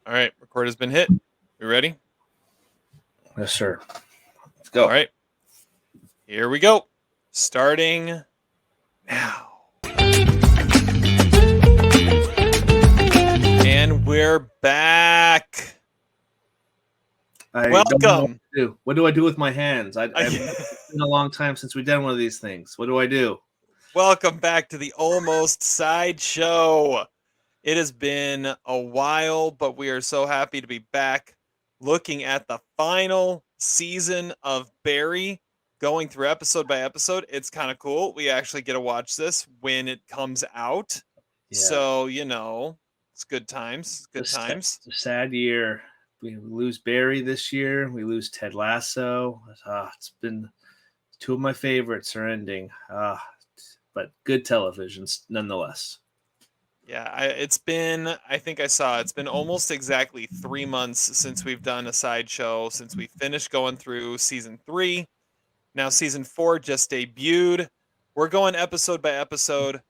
All right, record has been hit. We ready? Yes, sir. Let's go. All right. Here we go. Starting now. And we're back. Welcome. Welcome. What do I do with my hands? It's been a long time since we've done one of these things. What do I do? Welcome back to the Almost Sideshow. It has been a while, but we are so happy to be back looking at the final season of Barry, going through episode by episode. It's kind of cool. We actually get to watch this when it comes out. Yeah. So, it's good times. Good times. It's a sad year. We lose Barry this year. We lose Ted Lasso. It's been two of my favorites are ending. But good televisions nonetheless. Yeah, it's been almost exactly 3 months since we've done a sideshow, since we finished going through season 3. Now season 4 just debuted. We're going episode by episode.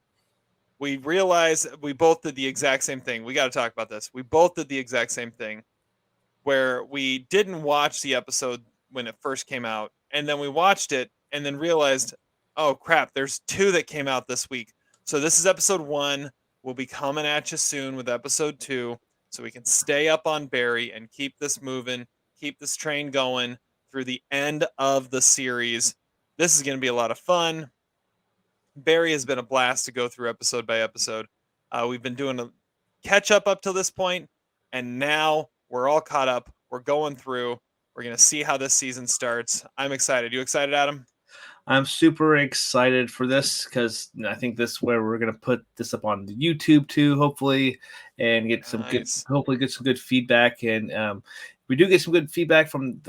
We realized we both did the exact same thing. We got to talk about this. We both did the exact same thing where we didn't watch the episode when it first came out, and then we watched it and then realized, oh crap, there's 2 that came out this week. So this is episode 1. We'll be coming at you soon with episode 2 so we can stay up on Barry and keep this moving, keep this train going through the end of the series. This is going to be a lot of fun. Barry has been a blast to go through episode by episode. We've been doing a catch up to this point, and now we're all caught up. We're going through. We're going to see how this season starts. I'm excited. You excited, Adam? I'm super excited for this because I think this is where we're going to put this up on the YouTube too, hopefully, and get some good feedback. And if we do get some good feedback from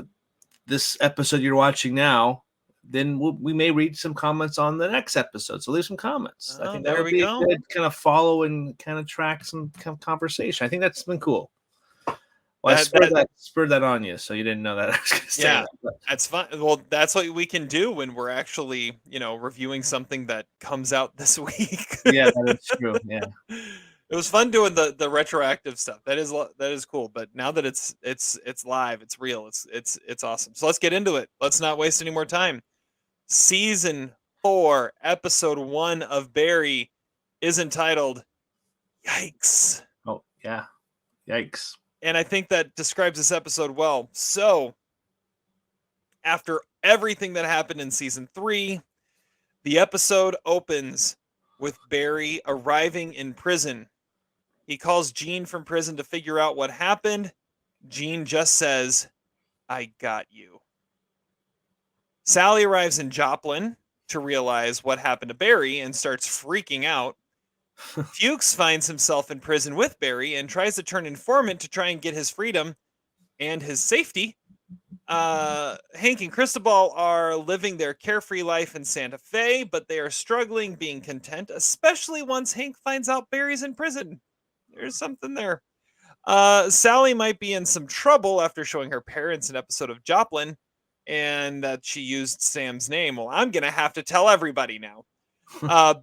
this episode you're watching now, then we may read some comments on the next episode. So leave some comments. I think that would be a good kind of follow and kind of track some kind of conversation. I think that's been cool. Well, I spurred that on you, so you didn't know that I was going to say that. That's fine. Well, that's what we can do when we're actually, reviewing something that comes out this week. Yeah, that is true. Yeah, it was fun doing the retroactive stuff. That is cool. But now that it's live, it's real. It's awesome. So let's get into it. Let's not waste any more time. Season 4, episode 1 of Barry is entitled "Yikes." Oh yeah, yikes. And I think that describes this episode well. So, after everything that happened in season 3, the episode opens with Barry arriving in prison. He calls Gene from prison to figure out what happened. Gene just says, "I got you." Sally arrives in Joplin to realize what happened to Barry and starts freaking out. Fuchs finds himself in prison with Barry and tries to turn informant to try and get his freedom and his safety. Hank and Cristobal are living their carefree life in Santa Fe, but they are struggling being content, especially once Hank finds out Barry's in prison. There's something there. Sally might be in some trouble after showing her parents an episode of Joplin and that she used Sam's name. Well, I'm going to have to tell everybody now.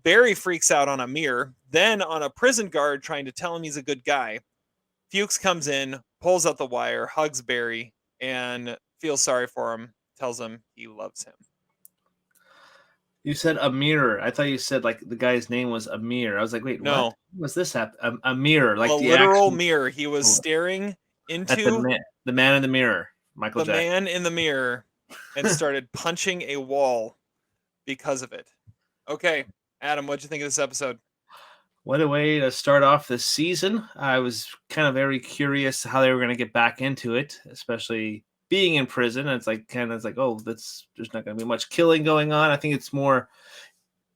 Barry freaks out on a mirror, then on a prison guard trying to tell him he's a good guy. Fuchs comes in, pulls out the wire, hugs Barry, and feels sorry for him, tells him he loves him. You said a mirror. I thought you said like the guy's name was Amir. I was like, wait, no. What was this happen? A mirror, like a the literal mirror. He was staring into the man in the mirror, Michael Jackson. The man in the mirror, and started punching a wall because of it. Okay, Adam, what'd you think of this episode? What a way to start off this season. I was kind of very curious how they were going to get back into it, especially being in prison. It's like, oh, there's not going to be much killing going on. I think it's more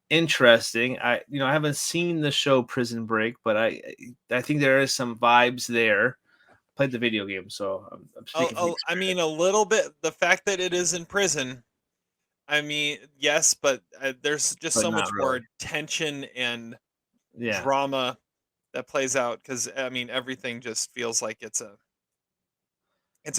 interesting. I haven't seen the show Prison Break, but I think there is some vibes there. Played the video game, so I'm speaking. I mean, a little bit. The fact that it is in prison. I mean, yes, but there's just so much more tension and drama that plays out because I mean everything just feels like it's a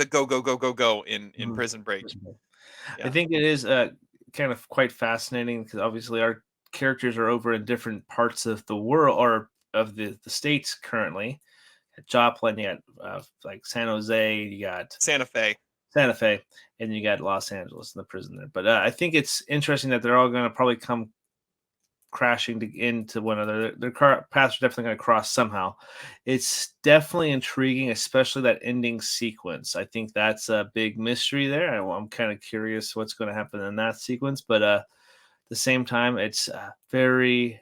go in Prison Break. Yeah. I think it is kind of quite fascinating because obviously our characters are over in different parts of the world or of the states currently. Joplin, you got like San Jose, you got Santa Fe, and you got Los Angeles in the prison there. But I think it's interesting that they're all going to probably come crashing into one another. Their paths are definitely going to cross somehow. It's definitely intriguing, especially that ending sequence. I think that's a big mystery there. I'm kind of curious what's going to happen in that sequence, but at the same time, it's very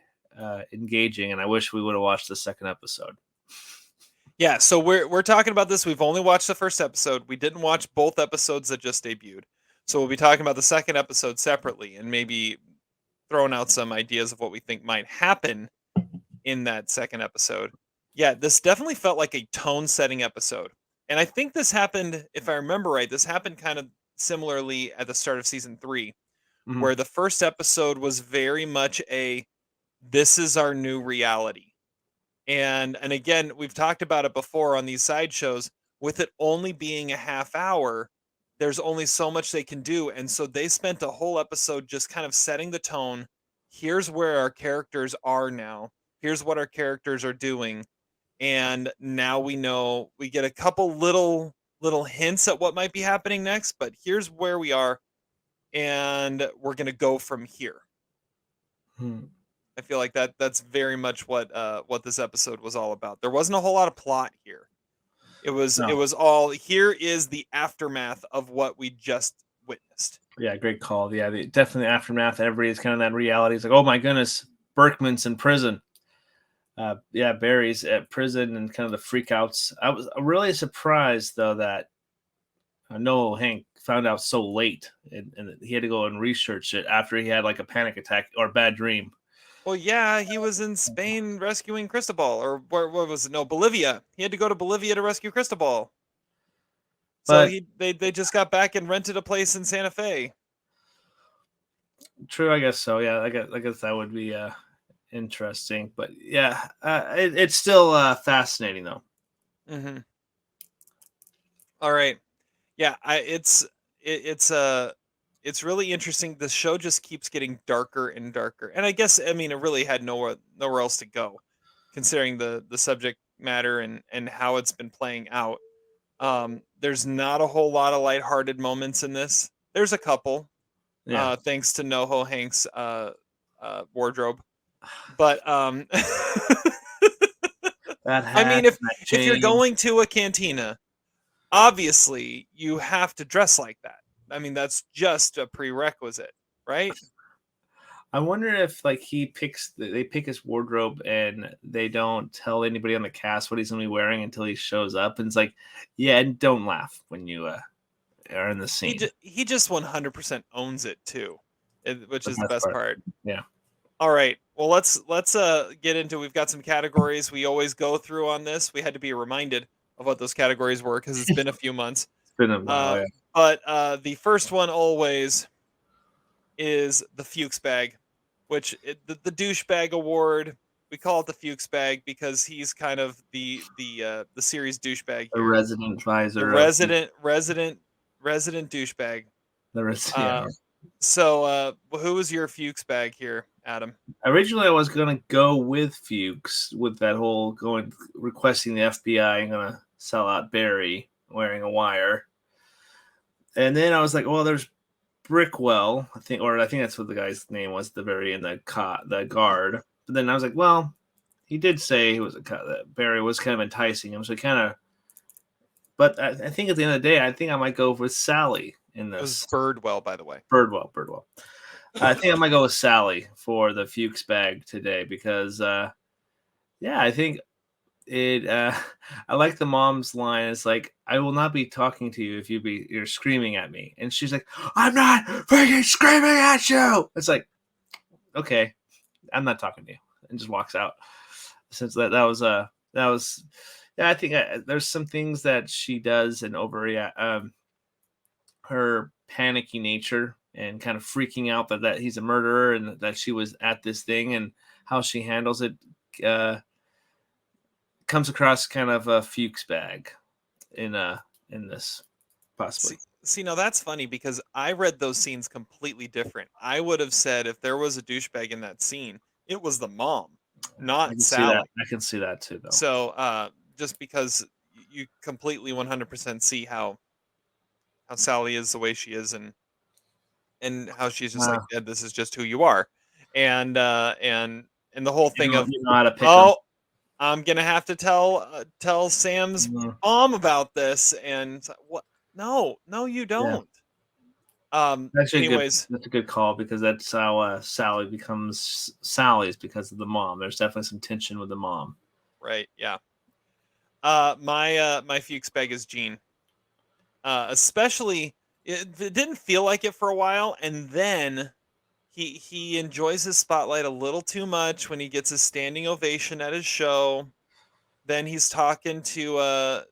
engaging, and I wish we would have watched the second episode. Yeah, so we're talking about this. We've only watched the first episode. We didn't watch both episodes that just debuted. So we'll be talking about the second episode separately and maybe throwing out some ideas of what we think might happen in that second episode. Yeah, this definitely felt like a tone-setting episode. And I think this happened, if I remember right, this happened kind of similarly at the start of season 3, where the first episode was very much this is our new reality. And again, we've talked about it before on these side shows. With it only being a half hour, there's only so much they can do. And so they spent a whole episode just kind of setting the tone. Here's where our characters are now. Here's what our characters are doing. And now we know, we get a couple little hints at what might be happening next, but here's where we are. And we're going to go from here. I feel like that's very much what this episode was all about. There wasn't a whole lot of plot here. It was all, here is the aftermath of what we just witnessed. Yeah, great call. Yeah, definitely aftermath. Everybody's kind of that reality. It's like, oh my goodness, Berkman's in prison. Barry's at prison and kind of the freakouts. I was really surprised though that Noah Hank found out so late, and he had to go and research it after he had like a panic attack or bad dream. Well, yeah, he was in Spain rescuing Cristobal, or what was it? No, Bolivia. He had to go to Bolivia to rescue Cristobal. So they just got back and rented a place in Santa Fe. True, I guess so. Yeah, I guess that would be interesting. But yeah, it's still fascinating though. Mm-hmm. All right. Yeah, it's really interesting. The show just keeps getting darker and darker. And I guess, I mean, it really had nowhere else to go, considering the subject matter and how it's been playing out. There's not a whole lot of lighthearted moments in this. There's a couple, thanks to NoHo Hank's wardrobe. But I mean, if you're going to a cantina, obviously you have to dress like that. I mean, that's just a prerequisite, right? I wonder if like they pick his wardrobe and they don't tell anybody on the cast what he's gonna be wearing until he shows up, and it's like, yeah, and don't laugh when you are in the scene. He just 100% owns it too, which is the best part. Yeah. All right. Well, let's get into. We've got some categories we always go through on this. We had to be reminded of what those categories were because it's been a few months. It's been a while, yeah. But the first one always is the Fuchs bag, which the douchebag award. We call it the Fuchs bag because he's kind of the series douchebag. The resident advisor. The resident douchebag. So who was your Fuchs bag here, Adam? Originally, I was gonna go with Fuchs with that whole requesting the FBI and gonna sell out Barry wearing a wire. And then I was like, well, there's Brickwell, I think that's what the guy's name was at the very end, the guard. But then I was like, well, he did say that Barry was kind of enticing him, so but I think at the end of the day, I think I might go with Sally in this. It was Birdwell, by the way. Birdwell. I think I might go with Sally for the Fuchs bag today because, I think I like the mom's line. It's like, I will not be talking to you if you're screaming at me. And she's like, I'm not freaking screaming at you. It's like, okay, I'm not talking to you, and just walks out. Since that was I think there's some things that she does and her panicky nature and kind of freaking out that he's a murderer and that she was at this thing and how she handles it comes across kind of a Fuchs bag in this possibly. See, now that's funny because I read those scenes completely different. I would have said if there was a douchebag in that scene, it was the mom, not Sally. I can see that too, though. So just because you completely 100% see how Sally is the way she is, and how she's just like, yeah, this is just who you are, and the whole thing of, you know how to pick them. oh, I'm gonna have to tell Sam's mom about this, and what? No, you don't. Actually, Anyways, that's a good call, because that's how Sally becomes Sally's, because of the mom. There's definitely some tension with the mom. right? Yeah. My Fuchs beg is Jean. Especially, it didn't feel like it for a while, and then he enjoys his spotlight a little too much when he gets his standing ovation at his show. Then he's talking to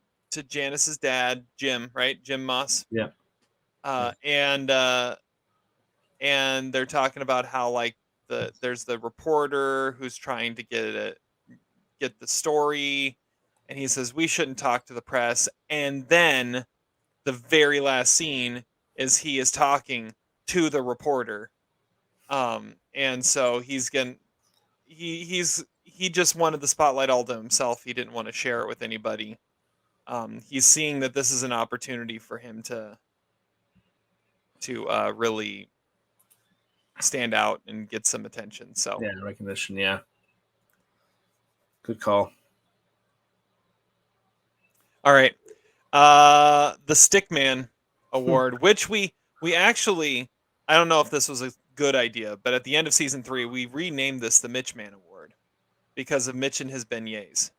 Janice's dad, Jim, right? Jim Moss. Yeah. Uh, and and they're talking about how, like, there's the reporter who's trying to get the story, and he says we shouldn't talk to the press. And then the very last scene is he is talking to the reporter, and so he just wanted the spotlight all to himself. He didn't want to share it with anybody. He's seeing that this is an opportunity for him to really stand out and get some attention. So yeah, recognition. Yeah, good call. All right, the Stickman Award, which we actually, I don't know if this was a good idea, but at the end of season 3, we renamed this the Mitchman Award because of Mitch and his beignets.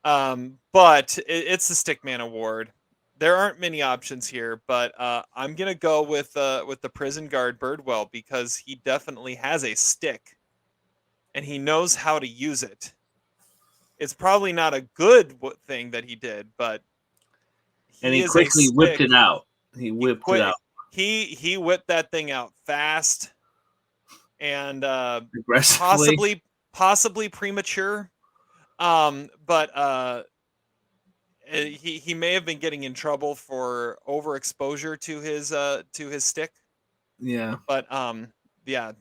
But it's the Stickman Award. There aren't many options here, but I'm gonna go with the prison guard Birdwell, because he definitely has a stick, and he knows how to use it. It's probably not a good thing that he did, but And he is a quickly whipped stick. it out. He whipped it out. He whipped that thing out fast, and Aggressively. possibly premature. But he may have been getting in trouble for overexposure to his stick. Yeah. But yeah,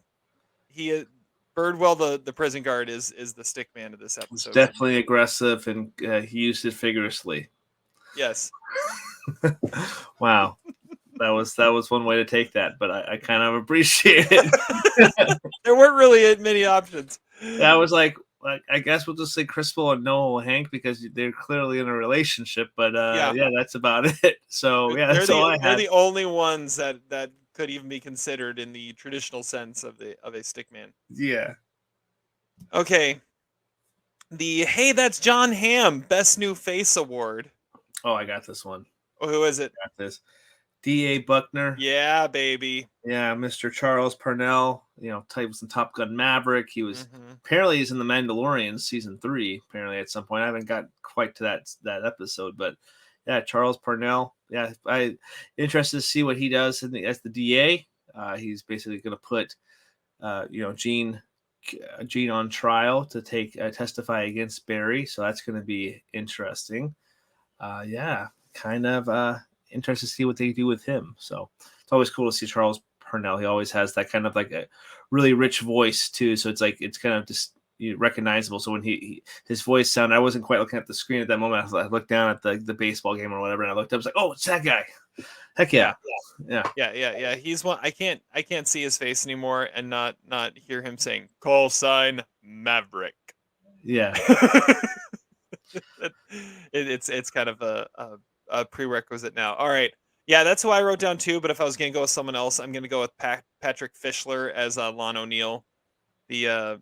he Birdwell, the prison guard, is the stick man of this It's episode. definitely aggressive, and he used it vigorously. Yes. Wow. That was one way to take that, but I kind of appreciate it. There weren't really many options. That was like, I guess we'll just say Crispell and Noel Hank, because they're clearly in a relationship. But yeah, that's about it. So yeah, that's all I had. They're the only ones that could even be considered in the traditional sense of a stick man. Yeah. Okay. The Hey, That's John Hamm Best New Face Award. Oh, I got this one. Oh, who is it? I got this. D.A. Buckner. Yeah, baby. Yeah, Mr. Charles Parnell. He was in Top Gun Maverick. He was apparently he's in The Mandalorian season 3. Apparently, at some point, I haven't got quite to that episode, but yeah, Charles Parnell. Yeah, I interested to see what he does as the DA. He's basically going to put, Gene on trial to testify against Barry. So that's going to be interesting. Yeah, kind of interested to see what they do with him. So it's always cool to see Charles Parnell. He always has that kind of like a really rich voice too. So it's kind of just recognizable. So when his voice sounded, I wasn't quite looking at the screen at that moment. I looked down at the baseball game or whatever, and I looked up. I was like, oh, it's that guy. Heck yeah. Yeah. He's one. I can't see his face anymore and not hear him saying call sign Maverick. Yeah. It's kind of a prerequisite now. All right. Yeah, that's who I wrote down too. But if I was gonna go with someone else, I'm gonna go with Patrick Fleshler as Lon O'Neill, the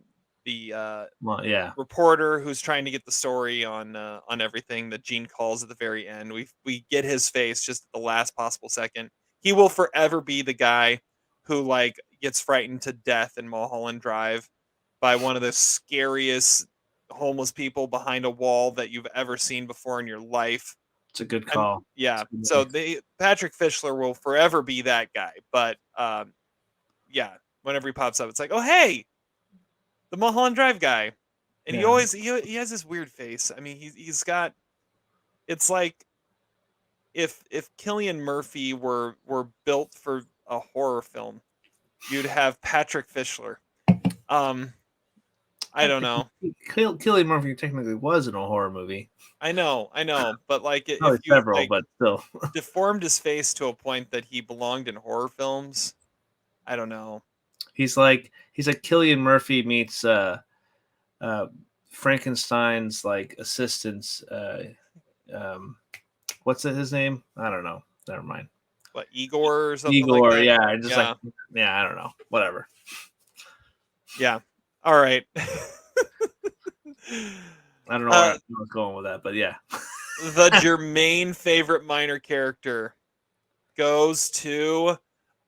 reporter who's trying to get the story on everything that Gene calls at the very end. We get his face just at the last possible second. He will forever be the guy who like gets frightened to death in Mulholland Drive by one of the scariest homeless people behind a wall that you've ever seen before in your life. It's a good call. So Patrick Fleshler will forever be that guy. But yeah, whenever he pops up, it's like, oh hey, the Mulholland Drive guy, and he has this weird face. I mean, he's got. It's like if Cillian Murphy were built for a horror film, you'd have Patrick Fleshler. I don't know. Cillian Murphy technically was in a horror movie. I know, but like Probably if you several, like but still. deformed his face to a point that he belonged in horror films, I don't know. He's like Cillian Murphy meets Frankenstein's like assistants. What's his name? I don't know. Never mind. What, Igor or something like Igor, that? yeah, just like I don't know. Whatever. Yeah. All right. I don't know where I was going with that, but yeah. The Germain favorite minor character goes to.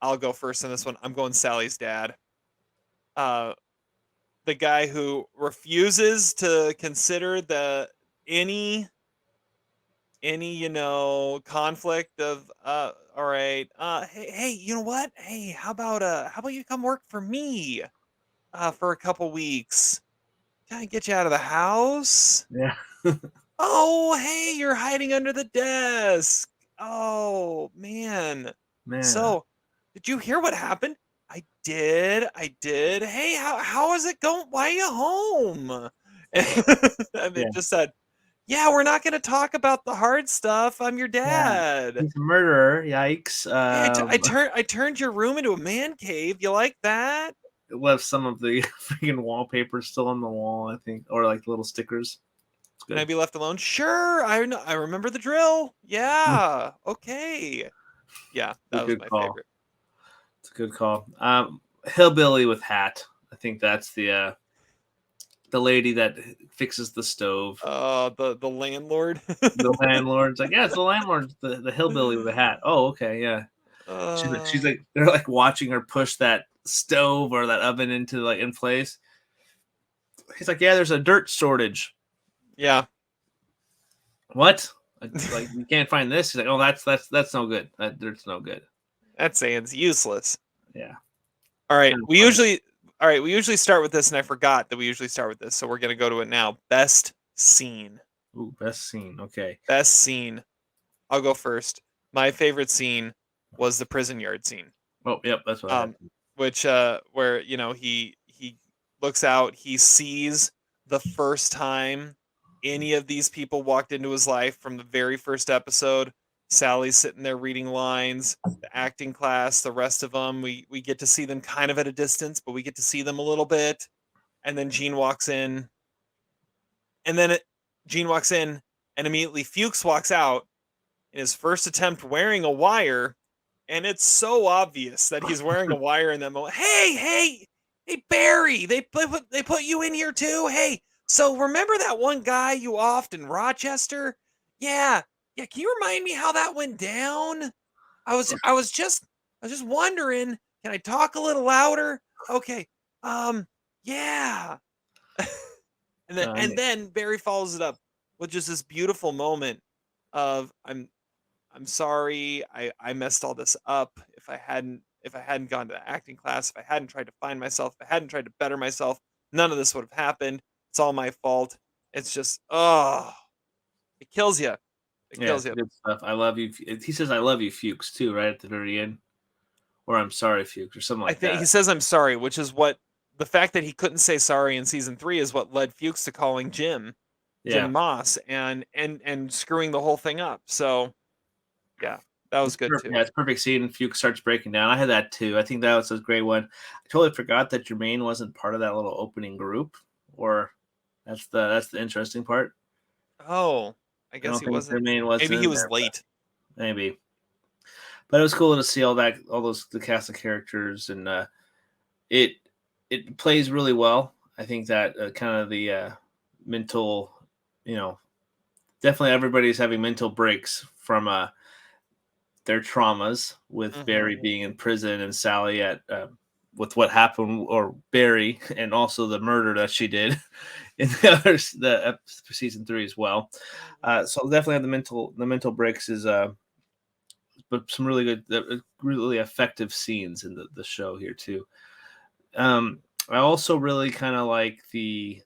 I'll go first on this one. I'm going Sally's dad. The guy who refuses to consider any conflict of all right, hey, you know what, hey, how about you come work for me for a couple weeks. Can I get you out of the house? Yeah. Oh, hey, you're hiding under the desk. Oh, man. So, did you hear what happened? I did. Hey, how is it going? Why are you home? And they just said, yeah, we're not going to talk about the hard stuff. I'm your dad. He's a murderer. Yikes. Hey, I turned your room into a man cave. You like that? It left some of the freaking wallpaper still on the wall, I think, or like little stickers. Can I be left alone? Sure. I remember the drill. Yeah. Okay. Yeah, that was my favorite. It's a good call. Hillbilly with hat. I think that's the lady that fixes the stove. The landlord. The landlord's like, yeah, it's the landlord, the hillbilly with a hat. Oh, okay, yeah. She's like, they're like watching her push that stove or that oven into like in place. He's like, yeah, there's a dirt shortage. Yeah. What? Like you can't find this. He's like, oh, that's no good. That dirt's no good. That sand's useless. Yeah. All right. We usually start with this, and I forgot that we usually start with this, so we're gonna go to it now. Best scene. Ooh, best scene. Okay. Best scene. I'll go first. My favorite scene was the prison yard scene. Oh, yep, that's what which where he looks out, he sees the first time any of these people walked into his life from the very first episode. Sally's sitting there reading lines, the acting class, the rest of them, we get to see them kind of at a distance, but we get to see them a little bit. And then Gene walks in. And then Gene walks in, and immediately Fuchs walks out in his first attempt wearing a wire. And it's so obvious that he's wearing a wire in that moment. Hey, Barry, they put you in here too? Hey, so remember that one guy you offed in Rochester? Yeah, can you remind me how that went down? I was just wondering, can I talk a little louder? Okay. Yeah. and then Barry follows it up with just this beautiful moment of I'm sorry, I messed all this up. If I hadn't gone to the acting class, if I hadn't tried to find myself, if I hadn't tried to better myself, none of this would have happened. It's all my fault. It's just it kills you. It kills you. Good stuff. I love you. He says I love you, Fuchs, too, right at the very end. Or I'm sorry, Fuchs, or something like that. I think he says I'm sorry, which is what the fact that he couldn't say sorry in season 3 is what led Fuchs to calling Jim Moss and screwing the whole thing up. So yeah, that was good too. Yeah, it's perfect scene. Fuchs starts breaking down. I had that too. I think that was a great one. I totally forgot that Jermaine wasn't part of that little opening group, or that's the interesting part. Oh, I guess he wasn't. Maybe he was late. Maybe. But it was cool to see all the cast of characters, and it plays really well. I think that kind of the mental, definitely everybody's having mental breaks from their traumas with Barry being in prison and Sally at with what happened, or Barry, and also the murder that she did in the season 3 as well. So definitely have the mental breaks is but some really good, really effective scenes in the show here too. I also really kind of like the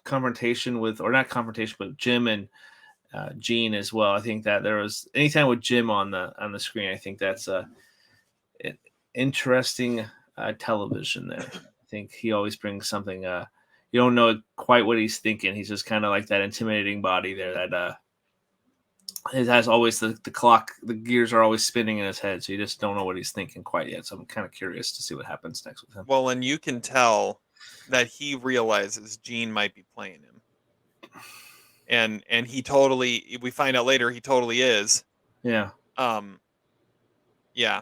confrontation with, or not confrontation, but Jim and Gene as well. I think that there was anytime with Jim on the screen, I think that's an interesting television there. I think he always brings something. You don't know quite what he's thinking. He's just kind of like that intimidating body there that it has always the clock, the gears are always spinning in his head, so you just don't know what he's thinking quite yet. So I'm kind of curious to see what happens next with him. Well, and you can tell that he realizes Gene might be playing him. And he totally, we find out later he totally is. Yeah. Yeah.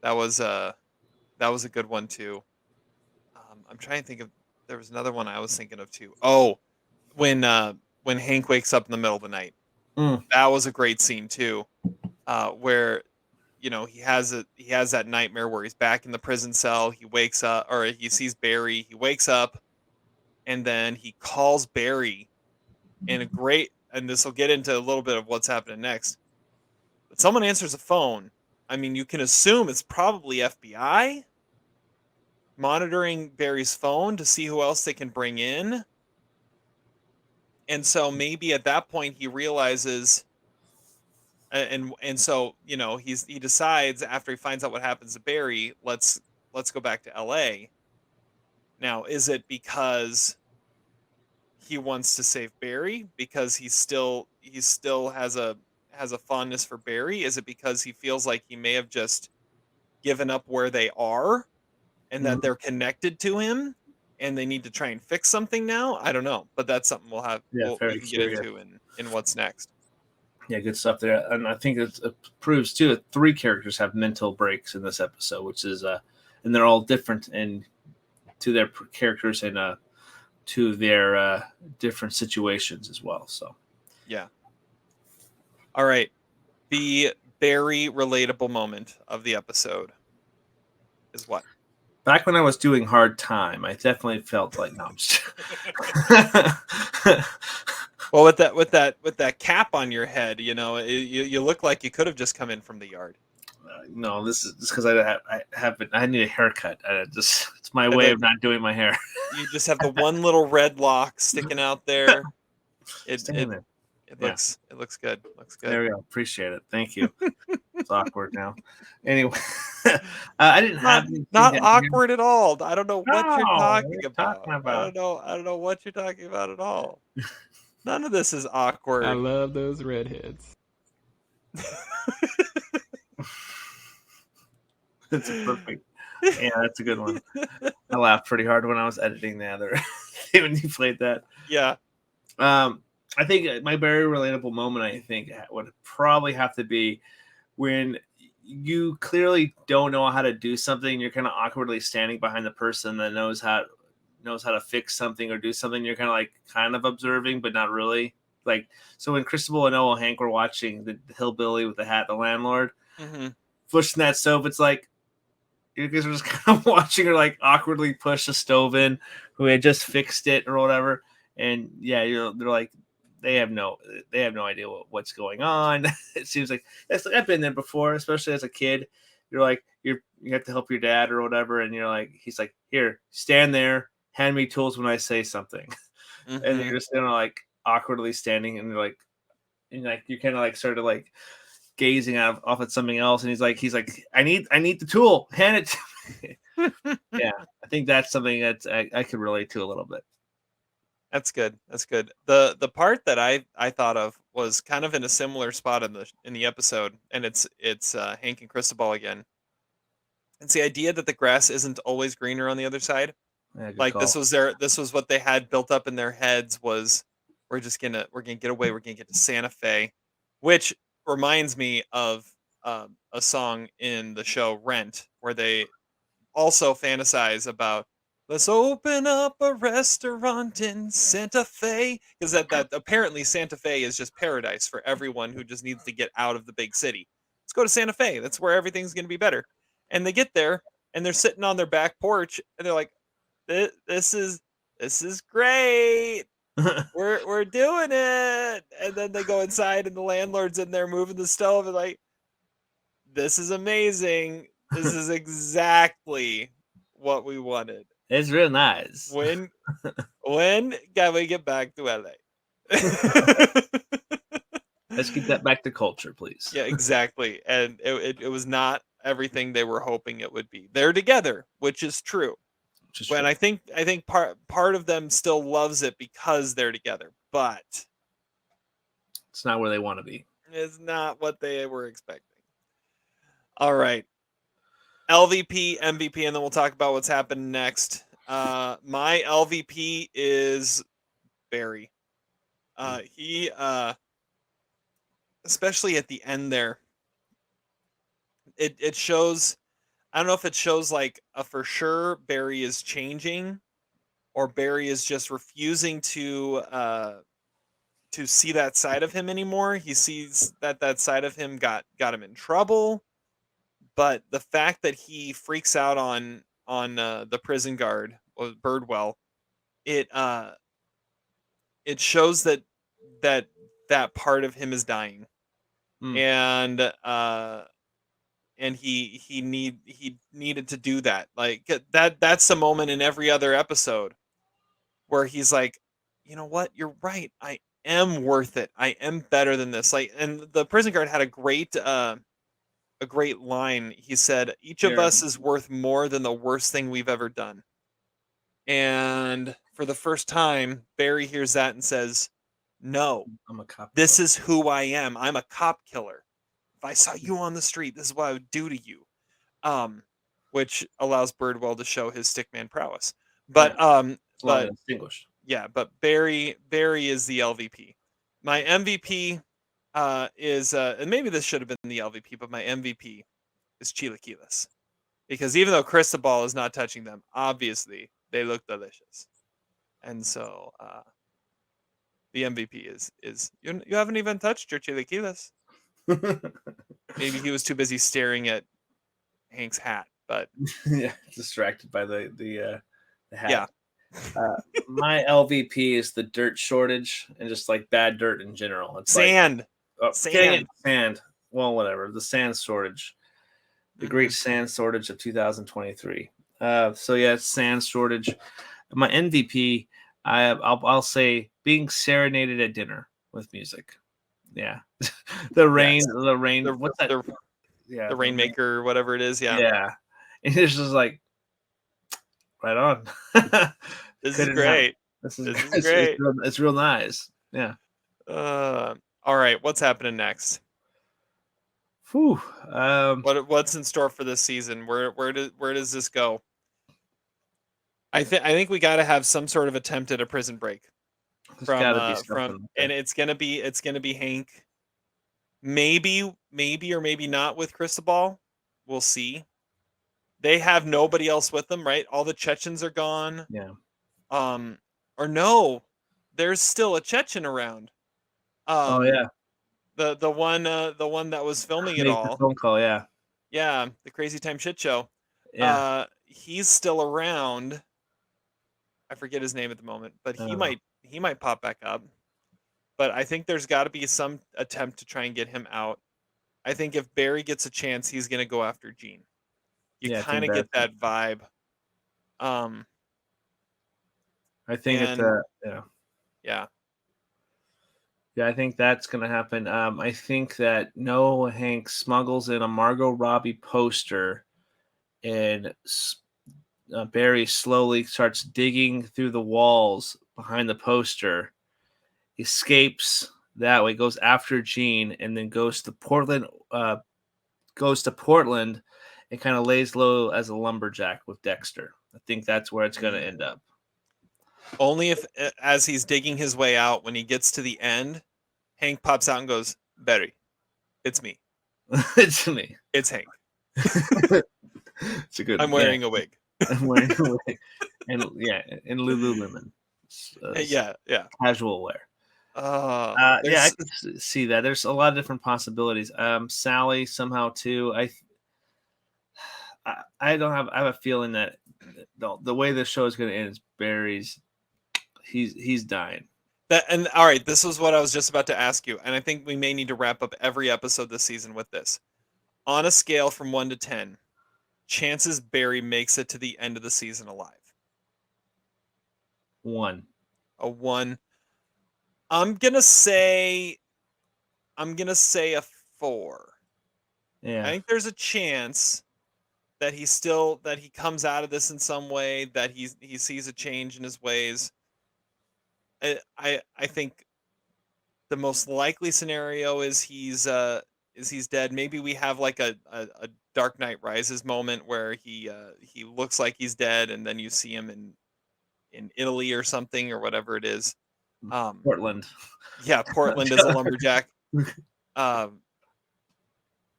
That was a good one too. I'm trying to think of, there was another one I was thinking of too. Oh, when Hank wakes up in the middle of the night. That was a great scene too. Where he has that nightmare where he's back in the prison cell, he wakes up, or he sees Barry, he wakes up, and then he calls Barry and this will get into a little bit of what's happening next. But someone answers the phone. I mean, you can assume it's probably FBI monitoring Barry's phone to see who else they can bring in. And so maybe at that point he realizes, and so he decides after he finds out what happens to Barry, let's go back to LA. Now, is it because he wants to save Barry because he still has a fondness for Barry? Is it because he feels like he may have just given up where they are and that they're connected to him and they need to try and fix something now? I don't know, but that's something we can get into in what's next. Yeah, good stuff there. And I think it proves too that 3 characters have mental breaks in this episode, which is and they're all different to their characters and to their different situations as well. So yeah. All right. The Barry relatable moment of the episode is what? Back when I was doing Hard Time, I definitely felt like no. I'm just... Well, with that cap on your head, you look like you could have just come in from the yard. No, this is just because I need a haircut. It's my way of not doing my hair. You just have the one little red lock sticking out there. It looks good. Looks good. There we go. Appreciate it. Thank you. It's awkward now. Anyway, I didn't have not awkward at all. I don't know what you're talking about. I don't know what you're talking about at all. None of this is awkward. I love those redheads. That's perfect. Yeah, that's a good one. I laughed pretty hard when I was editing the other when you played that. Yeah. I think my very relatable moment, I think, would probably have to be when you clearly don't know how to do something. You're kind of awkwardly standing behind the person that knows how to fix something or do something. You're kind of observing, but not really. Like, so when Cristobal and Noah and Hank were watching the hillbilly with the hat, the landlord, pushing that stove, it's like you guys are just kind of watching her like awkwardly push a stove in who had just fixed it or whatever. And yeah, they're like, they have no idea what's going on. It seems like I've been there before, especially as a kid. You're like, you have to help your dad or whatever. And you're like, he's like, here, stand there, hand me tools when I say something. And you're just like awkwardly standing and you're kind of like sort of like gazing off at something else. And he's like, I need the tool, hand it to me. Yeah. I think that's something that I could relate to a little bit. That's good. The part that I thought of was kind of in a similar spot in the episode, and it's Hank and Cristobal again. It's the idea that the grass isn't always greener on the other side. Yeah, like call. This was what they had built up in their heads was we're gonna get away, we're gonna get to Santa Fe, which reminds me of a song in the show Rent where they also fantasize about, let's open up a restaurant in Santa Fe, because that apparently Santa Fe is just paradise for everyone who just needs to get out of the big city. Let's go to Santa Fe. That's where everything's going to be better. And they get there and they're sitting on their back porch and they're like, this is great. We're doing it. And then they go inside and the landlord's in there moving the stove and like, this is amazing. This is exactly what we wanted. It's real nice. When can we get back to LA? Let's get that back to culture, please. Yeah, exactly. And it was not everything they were hoping it would be. They're together, which is true. When I think part of them still loves it because they're together, but it's not where they want to be. It's not what they were expecting. All right. LVP, MVP, and then we'll talk about what's happened next. My LVP is Barry. He especially at the end there, it shows, I don't know if it shows like a for sure Barry is changing or Barry is just refusing to see that side of him anymore. He sees that side of him got him in trouble. But the fact that he freaks out on the prison guard, Birdwell, it shows that part of him is dying, and he needed to do that. Like that's a moment in every other episode where he's like, you know what, you're right, I am worth it, I am better than this. Like, and the prison guard had a great line. He said, each of us is worth more than the worst thing we've ever done. And for the first time, Barry hears that and says, no, I'm a cop. This is who I am. I'm a cop killer. If I saw you on the street, this is what I would do to you. Which allows Birdwell to show his stickman prowess. But but distinguished. Yeah, but Barry is the LVP. My MVP is and maybe this should have been the LVP, but my MVP is Chilaquiles. Because even though Cristobal is not touching them, obviously they look delicious. And so the MVP is you haven't even touched your Chilaquiles. Maybe he was too busy staring at Hank's hat, but yeah, distracted by the hat. Yeah. My LVP is the dirt shortage and just like bad dirt in general. It's sand. Sand. Well, whatever. The sand shortage. The great sand shortage of 2023. So yeah, it's sand shortage. My MVP, I'll say being serenaded at dinner with music. Yeah. the rain. What's that? The Rainmaker, whatever it is. Yeah. Yeah. And it's just like, right on. This is great. This is great. It's real nice. Yeah. All right. What's happening next? Whew. What's in store for this season? Where does this go? I think we got to have some sort of attempt at a prison break from and it's gonna be Hank. Maybe or maybe not with Cristobal. We'll see. They have nobody else with them, right? All the Chechens are gone. Yeah. Or no, there's still a Chechen around. Oh yeah. The one that was filming it all. Phone call, yeah. Yeah, the Crazy Time Shit Show. Yeah. He's still around. I forget his name at the moment, but he might pop back up. But I think there's got to be some attempt to try and get him out. I think if Barry gets a chance, he's going to go after Gene. You kind of get that vibe. I think it's yeah. Yeah, I think that's going to happen. I think that Hank smuggles in a Margot Robbie poster, and Barry slowly starts digging through the walls behind the poster, escapes that way, goes after Gene, and then goes to Portland. And kind of lays low as a lumberjack with Dexter. I think that's where it's going to end up. Only if, as he's digging his way out, when he gets to the end, Hank pops out and goes, "Barry, it's me. It's me. It's Hank. It's a good. I'm wearing a wig. I'm wearing a wig, and in Lululemon. Yeah. Casual wear. I could see that. There's a lot of different possibilities. Sally somehow too. I have a feeling that the way the show is going to end is Barry's. He's dying. All right, this was what I was just about to ask you, and I think we may need to wrap up every episode this season with this. On a scale from 1 to 10, chances Barry makes it to the end of the season alive. 1. A 1. I'm gonna say a 4. Yeah. I think there's a chance he comes out of this in some way, that he sees a change in his ways. I think the most likely scenario is he's dead. Maybe we have like a Dark Knight Rises moment where he looks like he's dead, and then you see him in Italy or something, or whatever it is. Portland. Yeah, Portland as a lumberjack.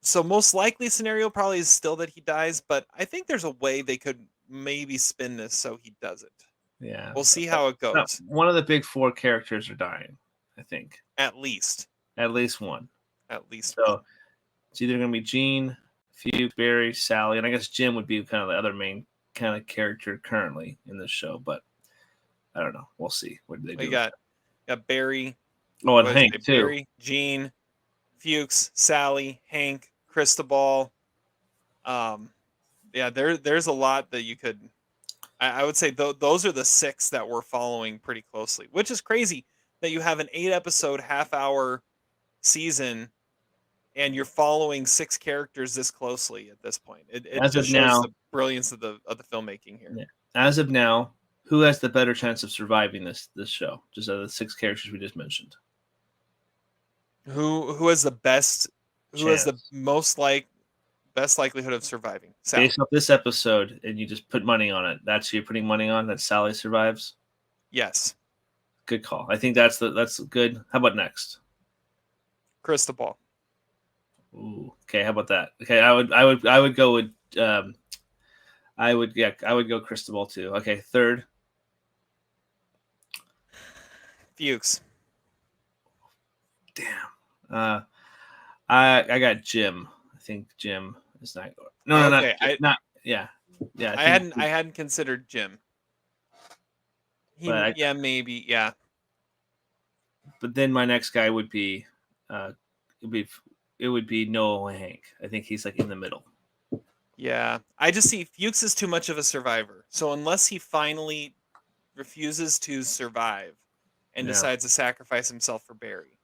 So most likely scenario probably is still that he dies, but I think there's a way they could maybe spin this so he doesn't. Yeah. We'll see how it goes. One of the big four characters are dying, I think. At least one. At least so one. It's either going to be Gene, Fuchs, Barry, Sally, and I guess Jim would be kind of the other main kind of character currently in this show, but I don't know. We'll see. What do they do? We got Barry. Oh, and Hank too. Barry, Gene, Fuchs, Sally, Hank, Cristobal. Yeah, there's a lot that you could. I would say those are the 6 that we're following pretty closely, which is crazy that you have an 8-episode half-hour season and you're following 6 characters this closely at this point. It just shows the brilliance of the filmmaking here. Yeah. As of now, who has the better chance of surviving this show? Just out of the 6 characters we just mentioned. Who has the best? Who has the best likelihood of surviving? Sally. Based off this episode, and you just put money on it. That's who you're putting money on. That Sally survives. Yes. Good call. I think that's good. How about next? Cristobal. Ooh. Okay. How about that? Okay. I would go with. I would go Cristobal too. Okay. Third. Fuchs. Damn. I got Jim. I think Jim is not. No, okay, not. Yeah. I hadn't considered Jim. Maybe. Yeah. But then my next guy would be, it would be Noah Hank. I think he's like in the middle. Yeah, I just see Fuchs is too much of a survivor. So unless he finally refuses to survive and decides to sacrifice himself for Barry,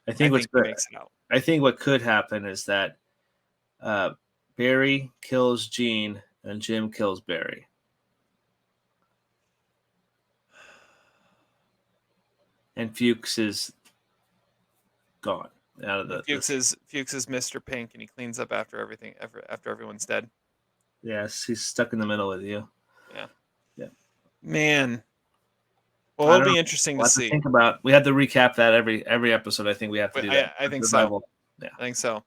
I think he makes it out. I think what could happen is that Barry kills Gene and Jim kills Barry. And Fuchs is gone out of the. Fuchs is Mr. Pink, and he cleans up after everyone's dead. Yes, he's stuck in the middle with you. Yeah. Man. Well, it'll be interesting to see. Think about. We have to recap that every episode. I think we have to do that. I think so. Yeah, I think so.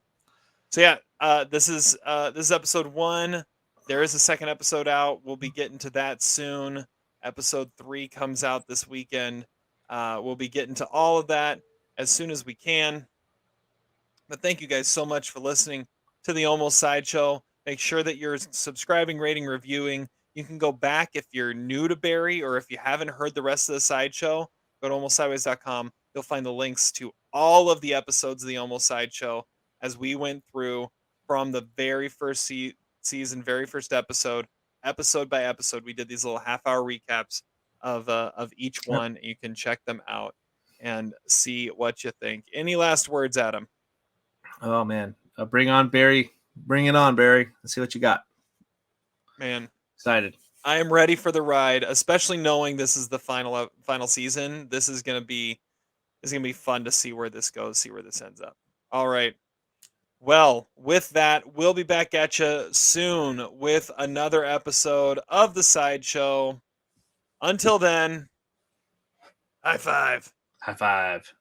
So yeah, this is episode 1. There is a second episode out. We'll be getting to that soon. Episode 3 comes out this weekend. We'll be getting to all of that as soon as we can. But thank you guys so much for listening to the Almost Sideshow. Make sure that you're subscribing, rating, reviewing. You can go back if you're new to Barry, or if you haven't heard the rest of the Sideshow, go to almostsideways.com. You'll find the links to all of the episodes of the Almost Sideshow as we went through from the very first season, very first episode by episode. We did these little half-hour recaps of each one. You can check them out and see what you think. Any last words, Adam? Oh man, bring on Barry. Bring it on, Barry. Let's see what you got. Man, excited. I am ready for the ride, especially knowing this is the final season. This is gonna be fun to see where this goes, see where this ends up. All right. Well, with that, we'll be back at you soon with another episode of the Sideshow. Until then, high five. High five.